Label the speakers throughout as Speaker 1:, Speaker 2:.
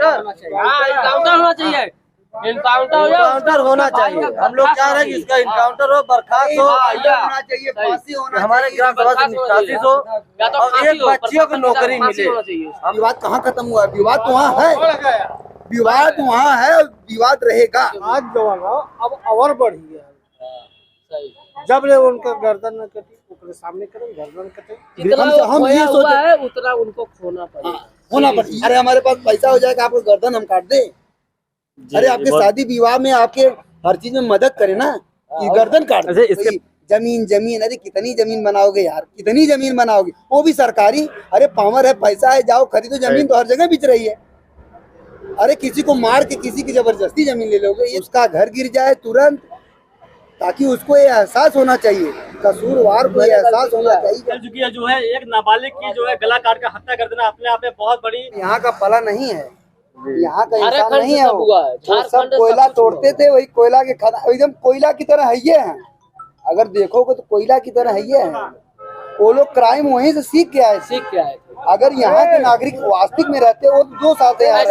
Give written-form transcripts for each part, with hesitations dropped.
Speaker 1: Encounter होना चाहिए, encounter होना चाहिए। हम लोग चाह रहे हैं कि इसका इनकाउंटर हो, बर्खास्त हो,
Speaker 2: होना चाहिए, फांसी होना
Speaker 1: हमारे ग्राम सभा से निष्कासित हो और एक बच्चियों को नौकरी मिले।
Speaker 2: विवाद कहाँ खत्म हुआ? विवाद तो वहाँ है, विवाद वहाँ है, विवाद रहेगा।
Speaker 3: आज जो है ना अब और बढ़ी है। जब ले उनका गर्दन न कटी, उनके सामने करें गर्दन कटे।
Speaker 2: हम ये सोचे
Speaker 1: है उतना उनको खोना पड़ेगा,
Speaker 2: होना पड़ेगा। अरे हमारे पास पैसा हो जाएगा, आपको गर्दन हम काट दे। अरे आपके शादी विवाह में आपके हर चीज में मदद करे ना, कि गर्दन काट दे। जमीन जमीन, अरे कितनी जमीन बनाओगे यार, कितनी जमीन बनाओगे, वो भी सरकारी। अरे पावर है, पैसा है, जाओ खरीदो। जमीन तो हर जगह बिच रही है। अरे किसी को मार के किसी की जबरदस्ती जमीन ले लोगे, उसका घर गिर जाए तुरंत, ताकि उसको ये एहसास होना चाहिए, कसूरवार को ये एहसास होना चाहिए।
Speaker 4: जो है एक नाबालिग की जो है गला काट कर हत्या कर देना अपने आप में बहुत बड़ी।
Speaker 2: यहाँ का पला नहीं है, यहाँ का इंसान नहीं है। वो सब कोयला तोड़ते थे, वही कोयला के एकदम कोयला की तरह है ये हैं। अगर देखोगे तो कोयला की तरह है ये हैं। वो लोग क्राइम वहीं से सीख के आए। अगर यहाँ के नागरिक वास्तविक में रहते, वो 2 साल से आज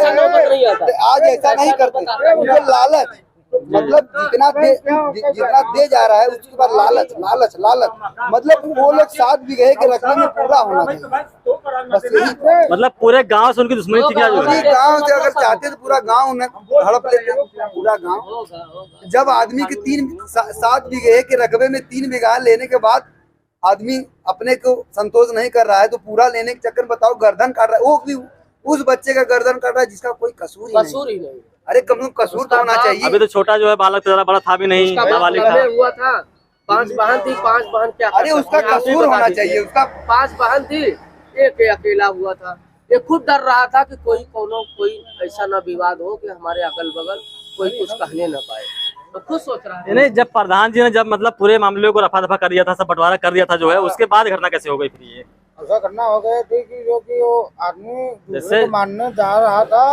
Speaker 2: ऐसा नहीं करते। उनको लालच, मतलब जितना दे जा रहा है उसके बाद लालच लालच लालच, मतलब वो लोग 7 बीघे के रकबे में पूरा होना चाहिए।
Speaker 4: मतलब पूरे गांव से उनकी दुश्मनी थी क्या?
Speaker 2: पूरी गांव से अगर चाहते तो पूरा गांव उन्हें हड़प लेते, पूरा गांव। जब आदमी के 7 बीघे के रकबे में 3 बीघा लेने के बाद आदमी अपने को संतोष नहीं कर रहा है, तो पूरा लेने के चक्कर बताओ गर्दन काट रहा है। वो भी उस बच्चे का गर्दन काट रहा है जिसका कोई कसूर ही नहीं। अरे कम से कम कसूर तो होना चाहिए।
Speaker 4: अभी तो छोटा जो है बालक ज्यादा बड़ा था भी नहीं, नाबालिग था।
Speaker 1: हुआ था 5 बहन थी, 5 बहन क्या?
Speaker 2: अरे उसका कसूर होना चाहिए, उसका
Speaker 1: 5 बहन थी, एक अकेला हुआ था। ये खुद डर रहा था कि कोई ऐसा ना विवाद हो कि हमारे अगल बगल कोई कुछ कहने न पाए, तो खुद सोच रहा है।
Speaker 4: नहीं, जब प्रधान जी ने जब मतलब पूरे मामले को रफा दफा कर दिया था, सब बंटवारा कर दिया था जो है, उसके बाद घटना कैसे हो गई फिर ये?
Speaker 3: ऐसा करना हो गया थी कि जो कि वो आदमी दूसरे को मारने जा रहा था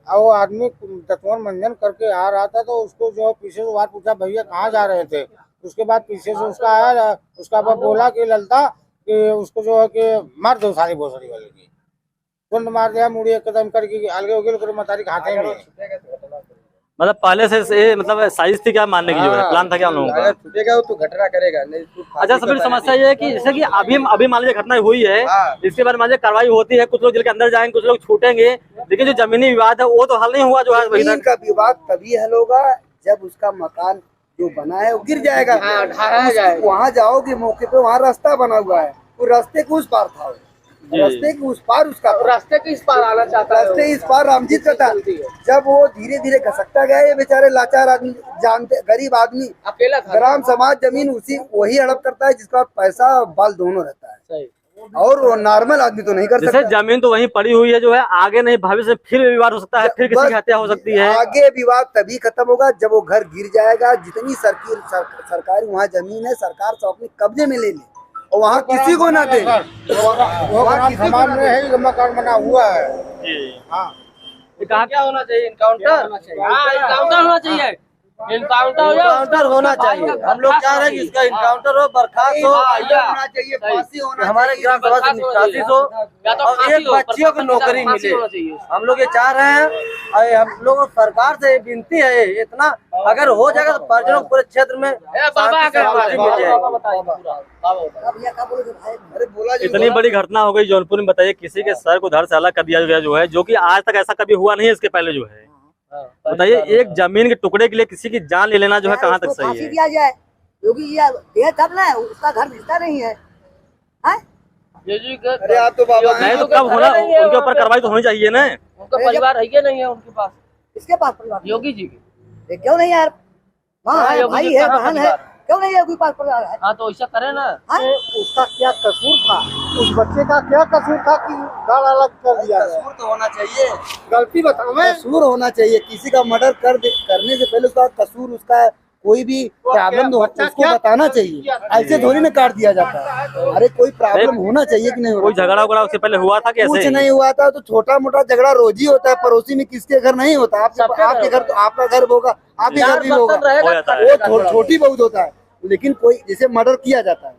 Speaker 3: और वो आदमी तत्वन मंजन करके आ रहा था, तो उसको जो पीछे से बात पूछा, भैया कहाँ जा रहे थे? उसके बाद पीछे से उसका आया, उसका बाप बोला कि ललता कि उसको जो है कि मार दो सारी भोसड़ी वाले की। तुरंत मार दिया, मुड़ी एक कदम करके अलगे उगल कर मतारी खाते नहीं।
Speaker 4: मतलब पहले से मतलब साजिश थी क्या मारने की? जो है प्लान था क्या उन लोगों का?
Speaker 2: छूटेगा तो घटना करेगा नहीं।
Speaker 4: अच्छा, सबसे समस्या ये है कि जैसे कि अभी मान लीजिए घटना हुई है, इसके बाद मान लीजिए कार्रवाई होती है, कुछ लोग जेल के अंदर जाएंगे, कुछ लोग छूटेंगे, लेकिन जो जमीनी विवाद है वो तो हल नहीं हुआ जो है।
Speaker 2: जमीन का विवाद तभी हल होगा जब उसका मकान जो बना है वो गिर जाएगा, वहाँ जाओगे मौके पे, वहाँ रास्ता बना हुआ है, वो रास्ते के उस पार था, रास्ते के उस पार उसका,
Speaker 1: रास्ते के इस पार आना चाहता है,
Speaker 2: रास्ते इस पार रामजीत का था। जब वो धीरे धीरे खसकता गया, ये बेचारे लाचार आदमी, जानते गरीब आदमी,
Speaker 1: अकेला था।
Speaker 2: ग्राम समाज जमीन वही हड़प करता है जिसका पैसा बाल दोनों रहता है, और वो नॉर्मल आदमी तो नहीं कर सकता।
Speaker 4: जमीन तो वहीं पड़ी हुई है जो है, आगे नहीं भविष्य में फिर विवाद हो सकता है, फिर किसी की हत्या हो सकती है।
Speaker 2: आगे विवाद तभी खत्म होगा जब वो घर गिर जाएगा। जितनी सरकारी वहाँ जमीन है, सरकार से अपने कब्जे में ले ले और वहाँ किसी को ना दे।
Speaker 3: समाज में है मकान बना हुआ है।
Speaker 4: हाँ,
Speaker 1: क्या होना चाहिए? इनकाउंटर होना चाहिए, इनकाउंटर होना चाहिए। हम लोग चाह रहे हैं कि इसका इनकाउंटर हो, बर्खास्त हो,
Speaker 2: होना चाहिए, फांसी होना
Speaker 1: हमारे ग्राम सभा से निष्कासित हो और एक बच्चियों को नौकरी मिले। हम लोग ये चाह रहे हैं और हम लोग सरकार से विनती है, इतना अगर हो जाएगा तो परिजनों पूरे क्षेत्र में
Speaker 4: इतनी बड़ी घटना हो गई जौनपुर में। बताइए, किसी के सर को धड़ से अलग कर दिया गया जो है, जो कि आज तक ऐसा कभी हुआ नहीं है इसके पहले जो है। बताइए, एक जमीन के टुकड़े के लिए किसी की जान ले लेना जो है कहाँ तक सही है?
Speaker 5: दिया जाए, योगी जी तब ना उसका घर मिलता नहीं है।
Speaker 2: अरे आप तो बाबा
Speaker 4: नहीं तो कब होना, उनके ऊपर कार्रवाई तो होनी चाहिए ना।
Speaker 1: उनका परिवार है नहीं है उनके पास?
Speaker 5: इसके पास परिवार
Speaker 1: योगी जी के
Speaker 5: क्यों नहीं यार? वहाँ भाई है, बहन है, क्यों नहीं है कोई पास परिवार है?
Speaker 1: हाँ, तो ऐसा करे ना।
Speaker 3: उसका क्या कसूर था? उस बच्चे का क्या कसूर था कि गाड़ अलग कर दिया?
Speaker 2: कसूर तो होना चाहिए,
Speaker 3: गलती बताओ।
Speaker 2: कसूर होना चाहिए। किसी का मर्डर करने से पहले उसका कसूर, उसका कोई भी प्रॉब्लम उसको बताना चाहिए। ऐसे थोड़ी ना काट दिया जाता है। अरे कोई प्रॉब्लम होना चाहिए कि नहीं?
Speaker 4: कोई झगड़ा वगड़ा उससे पहले हुआ था?
Speaker 2: कुछ नहीं हुआ था। तो छोटा मोटा झगड़ा रोज ही होता है, पड़ोसी में किसके घर नहीं होता। आपके घर तो आपका घर होगा, आपके घर भी होगा, वो छोटी बहुत होता है। लेकिन कोई जैसे मर्डर किया जाता है,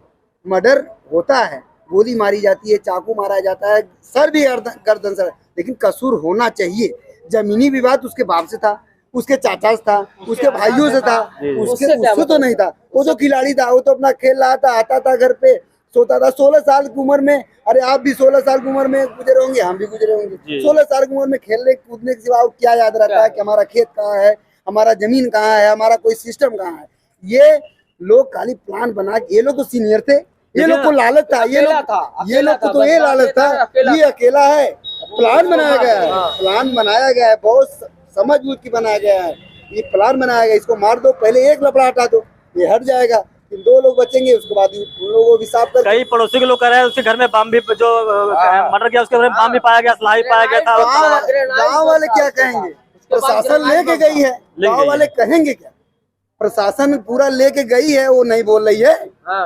Speaker 2: मर्डर होता है, गोली मारी जाती है, चाकू मारा जाता है, सर भी गर्दन सर, लेकिन कसूर होना चाहिए। जमीनी विवाद उसके बाप से था, उसके चाचा से था, उसके भाइयों से था, उससे तो नहीं था। वो जो खिलाड़ी था वो तो अपना खेल रहा था, आता था घर पे, सोता था। 16 साल की उम्र में, अरे आप भी 16 साल की उम्र में गुजरे होंगे, हम भी गुजरे होंगे। 16 साल की उम्र में खेलने कूदने के सिवा क्या याद रहता है कि हमारा खेत कहाँ है, हमारा जमीन कहाँ है, हमारा कोई सिस्टम कहाँ है। ये लोग खाली प्लान बना के, ये लोग तो सीनियर थे, ये लोग को लालच था, ये लोग को तो ये लालच था, ये अकेला है। प्लान बनाया गया है, प्लान बनाया गया है, बहुत समझ बूझ के बनाया गया है। ये प्लान बनाया गया, इसको मार दो, पहले एक लफड़ा हटा दो, ये हट जाएगा, फिर 2 लोग बचेंगे, उसके बाद उन लोगों को भी साफ कर।
Speaker 4: कई पड़ोसी के लोग कह रहे हैं उसके घर में बम भी जो मर्डर किया उसके घर में बम भी पाया गया, असला भी पाया गया था।
Speaker 2: गाँव वाले क्या कहेंगे? प्रशासन लेके गई है, गाँव वाले कहेंगे क्या? प्रशासन पूरा लेके गई है, वो नहीं बोल रही है,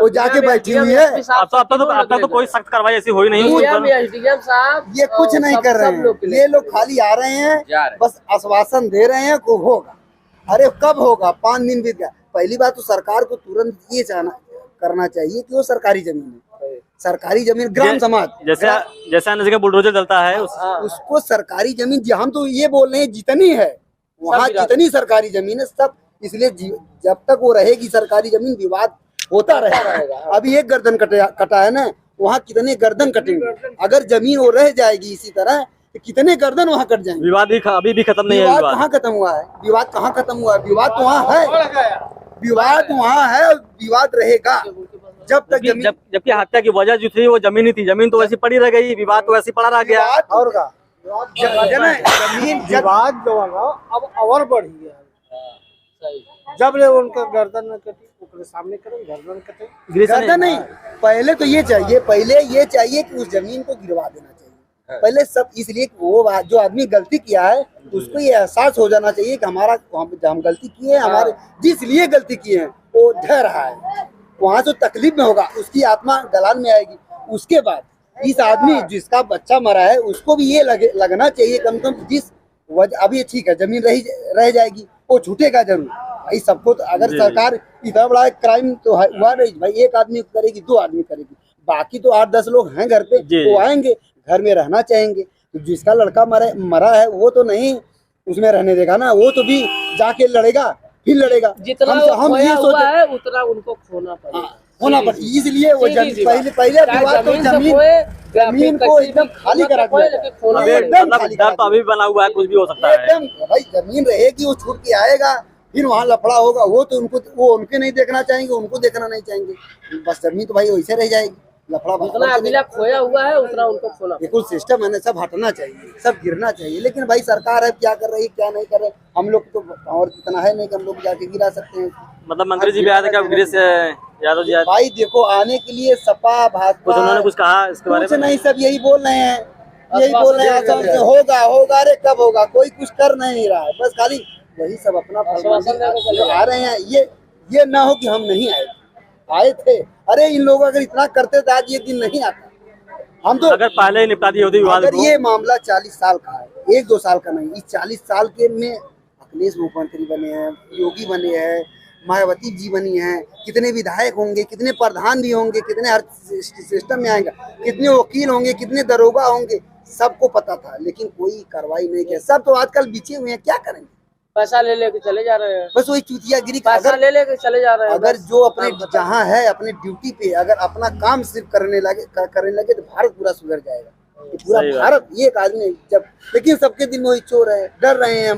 Speaker 2: वो जाके बैठी हुई है।
Speaker 4: अब तक तो कोई सख्त कार्रवाई ऐसी हुई नहीं।
Speaker 2: ये कुछ नहीं कर रहे हैं, ये लोग खाली आ रहे हैं, बस आश्वासन दे रहे हैं को होगा। अरे कब होगा? 5 दिन बीत गया। पहली बात तो सरकार को तुरंत ये करना चाहिए कि वो सरकारी जमीन है, सरकारी जमीन ग्राम समाज
Speaker 4: जैसा अन्य जगह बुलडोजर चलता है
Speaker 2: उसको सरकारी जमीन, हम तो ये बोल रहे हैं जितनी है वहाँ जितनी सरकारी जमीन है सब, इसलिए जब तक वो रहेगी सरकारी जमीन विवाद होता रहेगा। अभी एक गर्दन कटा है ना, वहाँ कितने गर्दन कटेंगे? अगर जमीन वो रह जाएगी इसी तरह तो कितने गर्दन वहाँ कट जाएंगे।
Speaker 4: विवाद अभी भी खत्म नहीं है।
Speaker 2: विवाद कहाँ खत्म हुआ है? विवाद कहाँ खत्म हुआ है? विवाद तो वहाँ है, विवाद वहाँ है, विवाद रहेगा जब तक जमीन।
Speaker 4: जबकि हत्या की वजह जो थी वो जमीन ही थी, जमीन तो वैसी पड़ी रह गई, विवाद तो वैसे पड़ा रह गया।
Speaker 2: और का
Speaker 3: जमीन विवाद जो है ना अब और बढ़ी है। जब ले उनका गर्दन न कटी, उसके सामने करें गर्दन कटे,
Speaker 2: गर्दन नहीं। पहले तो ये चाहिए, पहले ये चाहिए कि उस जमीन को गिरवा देना चाहिए पहले सब, इसलिए वो जो आदमी गलती किया है उसको ये एहसास हो जाना चाहिए कि हमारा हम गलती किए हैं, हमारे जिस लिए गलती किए हैं वो ढह रहा है, वहाँ जो तकलीफ में होगा उसकी आत्मा गलान में आएगी। उसके बाद इस आदमी जिसका बच्चा मरा है उसको भी ये लगना चाहिए कम से कम, जिस वजह अभी ठीक है जमीन रह जाएगी, वो छूटेगा जरूर भाई सबको। तो अगर सरकार इतना बड़ा क्राइम तो हुआ नहीं भाई, एक आदमी करेगी 2 आदमी करेगी, बाकी तो 8-10 लोग हैं घर पे, वो आएंगे घर में रहना चाहेंगे। तो जिसका लड़का मरा है वो तो नहीं उसमें रहने देगा ना, वो तो भी जाके लड़ेगा, फिर लड़ेगा।
Speaker 5: जितना हम ये सोचा है उतना उनको खोना पड़ेगा,
Speaker 2: इसलिए वो पहले विवाद तो जमीन को एकदम खाली करा दिया।
Speaker 4: डर तो अभी बना हुआ है, कुछ भी हो सकता है
Speaker 2: एकदम भाई, जमीन रहेगी वो छूट के आएगा, फिर वहाँ लफड़ा होगा, वो तो उनके नहीं देखना चाहेंगे, उनको देखना नहीं चाहेंगे, बस जमीन तो भाई वैसे रह जाएगी। लफड़ा
Speaker 5: जितना खोया हुआ है उतना उनको खोना,
Speaker 2: बिल्कुल सिस्टम है ना, सब हटना चाहिए, सब गिरना चाहिए। लेकिन भाई सरकार है क्या कर रही है क्या नहीं कर रहे, हम लोग तो और इतना है नहीं कि हम लोग जाके गिरा सकते हैं।
Speaker 4: मतलब मंत्री जी भी आए थे क्या गिरीश यादव जी?
Speaker 2: भाई देखो आने के लिए सपा भाजपा
Speaker 4: उन्होंने कुछ कहा इसके बारे में?
Speaker 2: नहीं, सब यही बोल रहे हैं, यही बोल रहे हैं होगा, अरे कब होगा, कोई कुछ कर नहीं रहा है, बस खाली वही सब अपना आ रहे हैं। ये ना हो कि हम नहीं आए थे, अरे इन लोग अगर इतना करते तो आज ये दिन नहीं आता। हम तो
Speaker 4: अगर पहले ही निपटा दी होती विवाद
Speaker 2: को, अगर ये मामला 40 साल का है, 1-2 साल का नहीं, इस 40 साल के में अखिलेश मुख्यमंत्री बने हैं, योगी बने हैं, मायावती जी बनी हैं, कितने विधायक होंगे, कितने प्रधान भी होंगे, कितने हर सिस्टम में आएगा, कितने वकील होंगे, कितने दरोगा होंगे, सबको पता था, लेकिन कोई कार्रवाई नहीं किया। सब तो आजकल बिछे हुए हैं, क्या करेंगे?
Speaker 5: पैसा ले लेके चले जा रहे हैं,
Speaker 2: बस वही चूतियागिरी,
Speaker 5: पैसा ले लेके चले जा रहे हैं।
Speaker 2: अगर जो अपने जहाँ है अपने ड्यूटी पे अगर अपना काम सिर्फ करने लगे तो भारत पूरा सुधर जाएगा, पूरा भारत। एक आदमी जब, लेकिन सबके दिन वही चोर है, डर रहे हैं,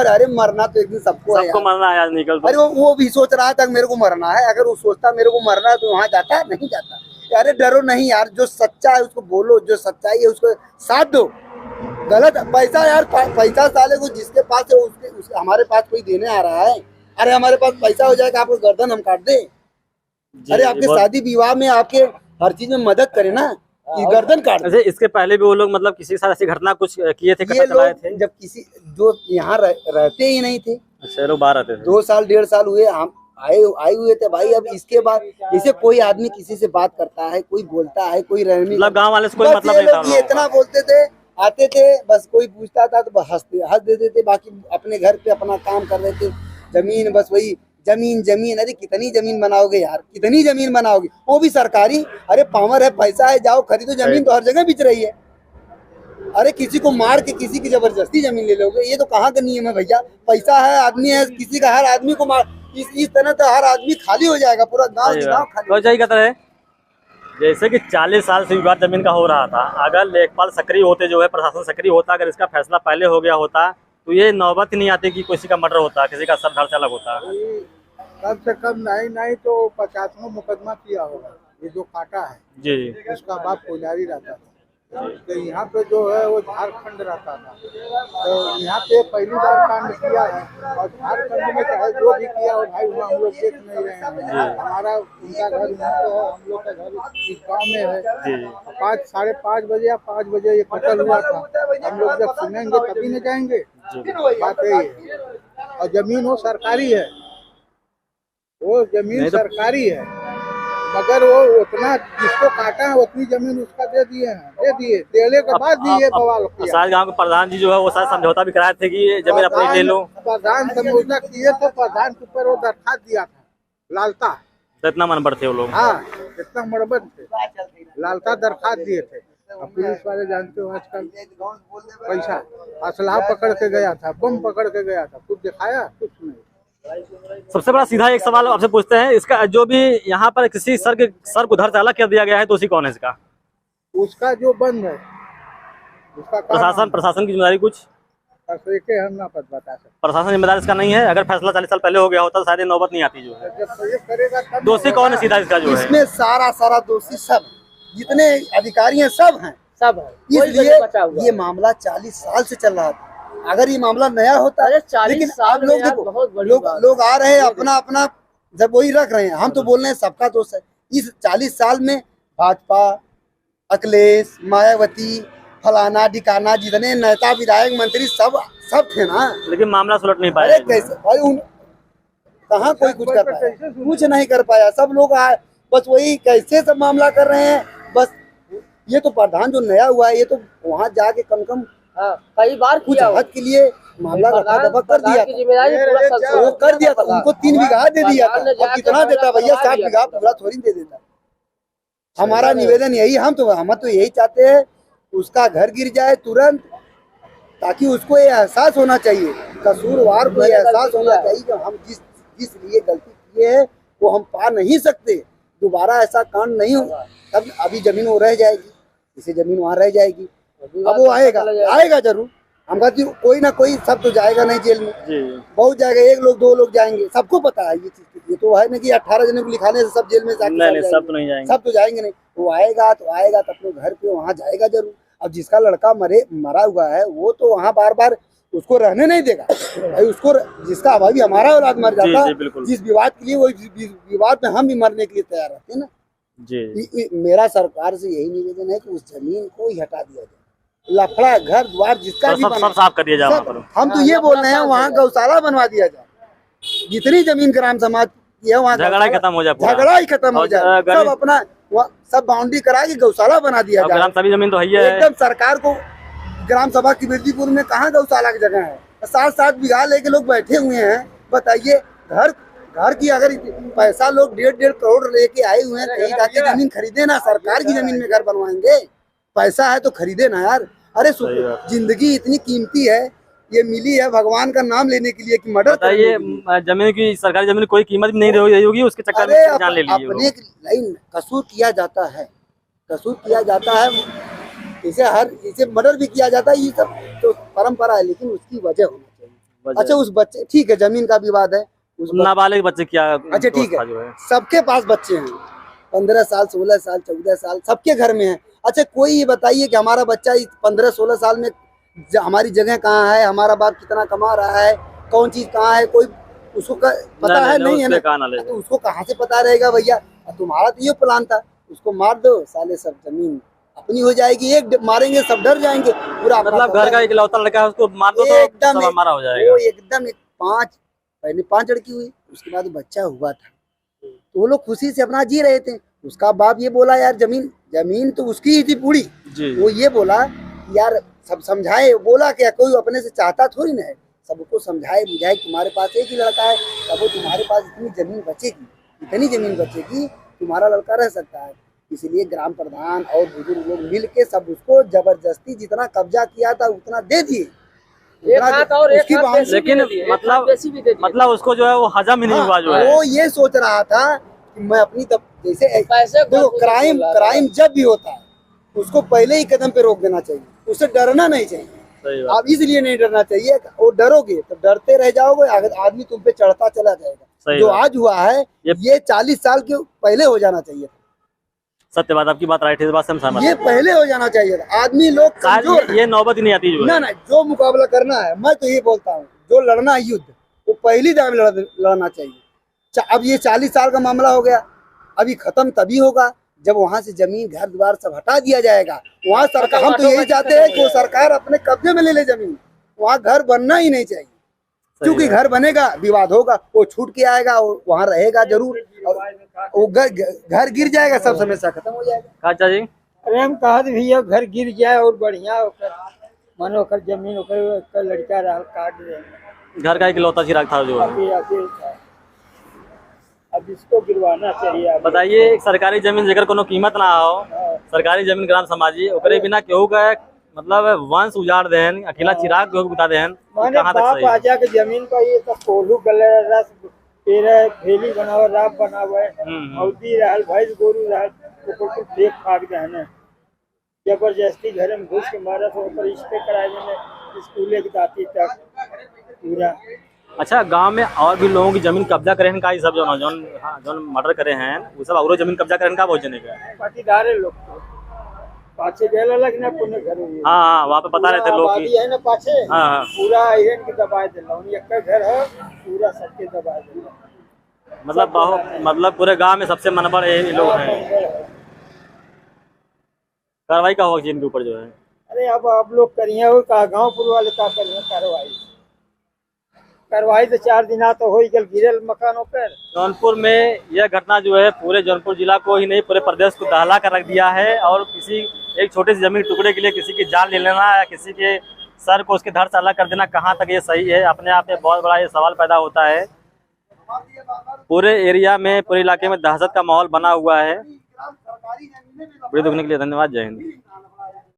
Speaker 2: अरे मरना तो एक दिन सबको
Speaker 4: मरना है, आज निकल।
Speaker 2: अरे वो भी सोच रहा था मेरे को मरना है, अगर वो सोचता मेरे को मरना है तो वहाँ जाता, नहीं जाता। अरे डरो नहीं यार, जो सच्चा है उसको बोलो, जो सच्चाई है उसको साथ दो। गलत पैसा यार, पैसा साले को जिसके पास है उसके हमारे पास कोई देने आ रहा है, अरे हमारे पास पैसा हो जाएगा आपको गर्दन हम काट दे। अरे आपके शादी विवाह में आपके हर चीज में मदद करे ना, कि गर्दन काट दे।
Speaker 4: इसके पहले भी वो लोग मतलब किसी के साथ ऐसी घटना कुछ किए थे,
Speaker 2: ये लोग जब किसी जो यहाँ रहते ही नहीं थे,
Speaker 4: अच्छा लोग बाहर रहते थे,
Speaker 2: 2 साल 1.5 साल हुए हम आए हुए थे भाई। अब इसके बाद जैसे कोई आदमी किसी से बात करता है, कोई बोलता है, कोई रहने
Speaker 4: मतलब गाँव वाले से कोई मतलब नहीं था,
Speaker 2: ये इतना बोलते थे, आते थे, बस कोई पूछता था तो हंस देते थे, बाकी अपने घर पे अपना काम कर रहे थे। जमीन बस वही जमीन, अरे कितनी जमीन बनाओगे यार, कितनी जमीन बनाओगे, वो भी सरकारी। अरे पावर है, पैसा है, जाओ खरीदो, जमीन तो हर जगह बिच रही है। अरे किसी को मार के किसी की जबरदस्ती जमीन ले लोगे, ये तो कहाँ का नियम है भैया। पैसा है, आदमी है, किसी का हर आदमी को मार इस तरह तो हर आदमी खाली हो जाएगा, पूरा गाँव खाली।
Speaker 4: तो यही कहता है जैसे कि 40 साल से विवाद जमीन का हो रहा था, अगर लेखपाल सक्रिय होते जो है, प्रशासन सक्रिय होता, अगर इसका फैसला पहले हो गया होता तो ये नौबत ही नहीं आती कि किसी का मर्डर होता, किसी का सर धड़ से अलग होता।
Speaker 3: कम से कम नहीं तो 50वां मुकदमा किया होगा। ये जो काटा है
Speaker 4: जी,
Speaker 3: उसका बाप पुजारी रहता था, तो यहाँ पे जो है वो झारखंड रहता था, तो यहाँ पे पहली बार कांड किया है। और झारखंड में चाहे जो भी किया हो भाई, वहाँ हम लोग देख नहीं रहे हैं। हमारा उनका घर यहाँ पे है, हम लोग का घर इस गाँव में है। 5 साढ़े 5 बजे या 5 बजे ये कत्ल हुआ था। हम लोग जब सुनेंगे तभी न जाएंगे, बात यही है। और जमीन वो सरकारी है, वो जमीन सरकारी है, मगर वो उतना जिसको काटा है उतनी जमीन उसका दे दिए हैं, देने के बाद भी ये बवाल किया।
Speaker 4: शायद गांव के प्रधान जी जो है वो शायद समझौता भी कराए थे कि ये जमीन अपनी ले लो।
Speaker 3: प्रधान समझौता किए थे, प्रधान के ऊपर वो दरखास्त दिया था, लालता।
Speaker 4: तो इतना मनबड़ थे वो लोग।
Speaker 3: हाँ, इतना मड़बड़ थे, लालता दरखास्त दिए थे। अब पुलिस वाले जानते हो आजकल पैसा, असलहा पकड़ के गया था, बम पकड़ के गया था, कुछ दिखाया कुछ नहीं।
Speaker 4: सबसे बड़ा सीधा एक सवाल आपसे पूछते हैं, इसका जो भी यहाँ पर किसी सर को धड़ से अलग कर दिया गया है, तो उसी कौन है इसका?
Speaker 3: उसका जो बंद है, उसका
Speaker 4: प्रशासन की जिम्मेदारी कुछ
Speaker 3: हम ना बता सकते।
Speaker 4: प्रशासन जिम्मेदार इसका नहीं है। अगर फैसला 40 साल पहले हो गया होता तो शायद नौबत नहीं आती। जो है
Speaker 3: जब ये करेगा तब
Speaker 4: दोषी कौन है सीधा इसका? जो है
Speaker 2: इसमें सारा दोषी सब जितने अधिकारी हैं सब हैं, इसलिए ये मामला 40 साल से चल रहा था। अगर ये मामला नया होता है, लेकिन आप लोग देखो, लोग आ रहे हैं अपना जब वही रख रहे हैं। हम तो बोल रहे हैं सबका दोष है। इस 40 साल में भाजपा, अखिलेश, मायावती, फलाना ढिकाना, जितने नेता, विधायक, मंत्री सब थे ना,
Speaker 4: लेकिन मामला सुलट नहीं पाया।
Speaker 2: कैसे भाई, कहाँ कोई कुछ कर पाया? कुछ नहीं कर पाया। सब लोग आए, बस वही कैसे सब मामला कर रहे हैं। बस ये तो प्रधान जो नया हुआ है, ये तो वहाँ जाके कम
Speaker 5: कई बार
Speaker 2: कुछ हद के लिए मामला रखा दफा कर दिया था। वो कर दिया था, उनको 3 बीघा दे दिया था। अब कितना देता भैया? 60 बीघा पूरा थोड़ी दे देता। हमारा निवेदन यही, हम तो यही चाहते हैं उसका घर गिर जाए तुरंत, ताकि उसको ये एहसास होना चाहिए, कसूरवार को ये एहसास होना चाहिए कि हम जिस लिए गलती किए है वो हम पा नहीं सकते, दोबारा ऐसा कांड नहीं होगा। तब अभी जमीन वो रह जाएगी, इसे जमीन वहाँ रह जाएगी। अब वो आएगा जरूर। हम कहते कोई ना कोई, सब तो जाएगा नहीं जेल में, बहुत जाएगा, 1 लोग 2 लोग जाएंगे, सबको पता है ये चीज। ये तो है ना कि 18 जने को लिखाने से सब जेल में
Speaker 4: नहीं, सब तो नहीं जाएंगे,
Speaker 2: सब तो जाएंगे नहीं। वो आएगा तो अपने घर पे वहाँ जाएगा जरूर। अब जिसका लड़का मरा हुआ है वो तो वहाँ बार उसको रहने नहीं देगा भाई। उसको जिसका भाई हमारा औलाद मर जाता, जिस विवाद के लिए, वो विवाद में हम भी मरने के लिए तैयार रहते हैं ना जी। मेरा सरकार से यही निवेदन है कि उस जमीन को ही हटा दिया जाए। लफड़ा घर द्वार जिसका भी
Speaker 4: सब साफ कर दिया जाए।
Speaker 2: हम तो ये बोल रहे हैं वहाँ गौशाला बनवा दिया जाए। जितनी जमीन ग्राम समाज की है वहाँ
Speaker 4: झगड़ा खत्म हो जाए,
Speaker 2: झगड़ा ही खत्म हो जाए। सब अपना सब बाउंड्री करा के गौशाला बना दिया जाए।
Speaker 4: ग्राम सभी जमीन तो है
Speaker 2: एकदम। सरकार को ग्राम सभा की बिरदीपुर में कहाँ गौशाला की जगह है? 7-7 बीघा लेके लोग बैठे हुए हैं। बताइए, घर की अगर पैसा लोग 1.5 करोड़ लेके आए हुए हैं, कहीं जाके जमीन खरीदे ना, सरकार की जमीन में घर बनवाएंगे। पैसा है तो खरीदे ना यार। अरे जिंदगी इतनी कीमती है, ये मिली है भगवान का नाम लेने के लिए कि मर्डर।
Speaker 4: बताइए, जमीन की, सरकारी जमीन कोई कीमत भी नहीं रही होगी, उसके चक्कर में जान ले लीजिए।
Speaker 2: अपने लाइन कसूर किया जाता है, इसे मर्डर भी किया जाता है। ये सब तो परंपरा है, लेकिन उसकी वजह होनी चाहिए। अच्छा, उस बच्चे, ठीक है, जमीन का विवाद है,
Speaker 4: उस नाबालिग बच्चे क्या,
Speaker 2: अच्छा ठीक है, सबके पास बच्चे हैं, 15 साल, 16 साल, 14 साल, सबके घर में है। अच्छा, कोई ये बताइए कि हमारा बच्चा 15-16 साल में हमारी जगह कहाँ है, हमारा बाप कितना कमा रहा है, कौन चीज कहाँ है, कोई उसको पता है? नहीं है ना, तो उसको कहाँ से पता रहेगा भैया? तुम्हारा तो ये प्लान था, उसको मार दो साले, सब जमीन अपनी हो जाएगी। एक मारेंगे सब डर जाएंगे पूरा।
Speaker 4: मतलब घर का इकलौता लड़का है, उसको मार दो तो
Speaker 2: एकदम
Speaker 4: हमारा हो जाएगा।
Speaker 2: वो एकदम 5 लड़की हुई, उसके बाद बच्चा हुआ था, तो वो लोग खुशी से अपना जी रहे थे। उसका बाप ये बोला यार जमीन तो उसकी ही थी पूरी। वो ये बोला यार, सब समझाए, बोला क्या, कोई अपने से चाहता थोड़ी ना है, सबको समझाए बुझाए, तुम्हारे पास एक ही लड़का है, तब वो तुम्हारे पास इतनी जमीन बचेगी, तुम्हारा लड़का रह सकता है। इसलिए ग्राम प्रधान और बुजुर्ग लोग मिल के सब उसको जबरदस्ती जितना कब्जा किया था उतना दे दिए।
Speaker 4: लेकिन मतलब उसको जो है वो हजम ही नहीं हुआ जो है।
Speaker 2: वो ये सोच रहा था कि मैं अपनी जैसे देखो क्राइम जब भी होता है उसको पहले ही कदम पे रोक देना चाहिए, उससे डरना नहीं चाहिए। आप इसलिए नहीं डरना चाहिए, वो डरोगे तो डरते रह जाओगे, आदमी तुम पे चढ़ता चला जाएगा। जो आज हुआ है ये 40 साल के पहले हो जाना चाहिए।
Speaker 4: सत्य बात, आपकी बात राइट है, इस बात से हम सहमत हैं।
Speaker 2: ये पहले हो जाना चाहिए था। आदमी लोग
Speaker 4: ये नौबत ही नहीं आती जो
Speaker 2: ना जो मुकाबला करना है, मैं तो ये बोलता हूँ जो लड़ना है युद्ध वो पहली दाव लड़ना चाहिए। अब ये 40 साल का मामला हो गया, अभी खत्म तभी होगा जब वहाँ से जमीन घर द्वार सब हटा दिया जाएगा। वहाँ सरकार, हम तो यही चाहते हैं कि वो सरकार अपने कब्जे में ले ले जमीन, वहाँ घर बनना ही नहीं चाहिए, क्योंकि घर बनेगा विवाद होगा, वो छूट के आएगा, वहाँ रहेगा जरूर, वो घर गिर जाएगा, सब समस्या खत्म हो जाएगा।
Speaker 4: अच्छा जी,
Speaker 3: अरे हम कहा भैया घर गिर जाए और बढ़िया होकर मानो कर जमीन होकर लड़का रहा काट दे,
Speaker 4: घर का इकलौता चिराग था जो है।
Speaker 3: अब इसको गिरवाना चाहिए।
Speaker 4: बताइए, एक सरकारी जमीन जेकर कोनो कीमत ना हो, सरकारी जमीन ग्राम समाजी ओकरे बिना केहू का मतलब वंश उजाड़ देन, अकेला चिराग केहू बता देन, कहां तक सही है?
Speaker 3: आजा के जमीन पर ये सब कोल्हू गलर रस पेरा भेली बनावे, राब बनावे, औदी रहल भैंस गोरू रहल ऊपर को फेंक फाक देने, जबरदस्ती घर में घुस के मारा तो ऊपर स्टे कराए देने स्कूले की दाती तक पूरा।
Speaker 4: अच्छा, गांव में और भी लोगों की जमीन कब्जा करें का, ये सब जो मर्डर करे हैं वो सब और जमीन कब्जा करें का भोजन का
Speaker 3: पाटीदार लोग पाछे गए लग ना पुणे घर में।
Speaker 4: हाँ, वहाँ पे बता रहे थे लोग
Speaker 3: की है ना पाछे।
Speaker 4: हाँ,
Speaker 3: पूरा आयरन की दबाए देला, एक घर है पूरा सबके दबाए देला,
Speaker 4: मतलब पूरे गांव में सबसे मनबड़ ये लोग हैं। कार्रवाई का होगा इनके ऊपर जो है।
Speaker 3: अरे अब आप लोग करिए और का गाँवपुर वाले का करिए कार्रवाई तो 4 दिन तो हो गल गिरल मकानों पर।
Speaker 4: जौनपुर में यह घटना जो है पूरे जौनपुर जिला को ही नहीं पूरे प्रदेश को दहला कर रख दिया है, और किसी एक छोटे से जमीन टुकड़े के लिए किसी की जान ले लेना या किसी के सर को उसके धड़ से अलग कर देना, कहाँ तक ये सही है, अपने आप में बहुत बड़ा ये सवाल पैदा होता है। पूरे एरिया में, पूरे इलाके में दहशत का माहौल बना हुआ है। वीडियो देखने के लिए धन्यवाद। जय हिंद।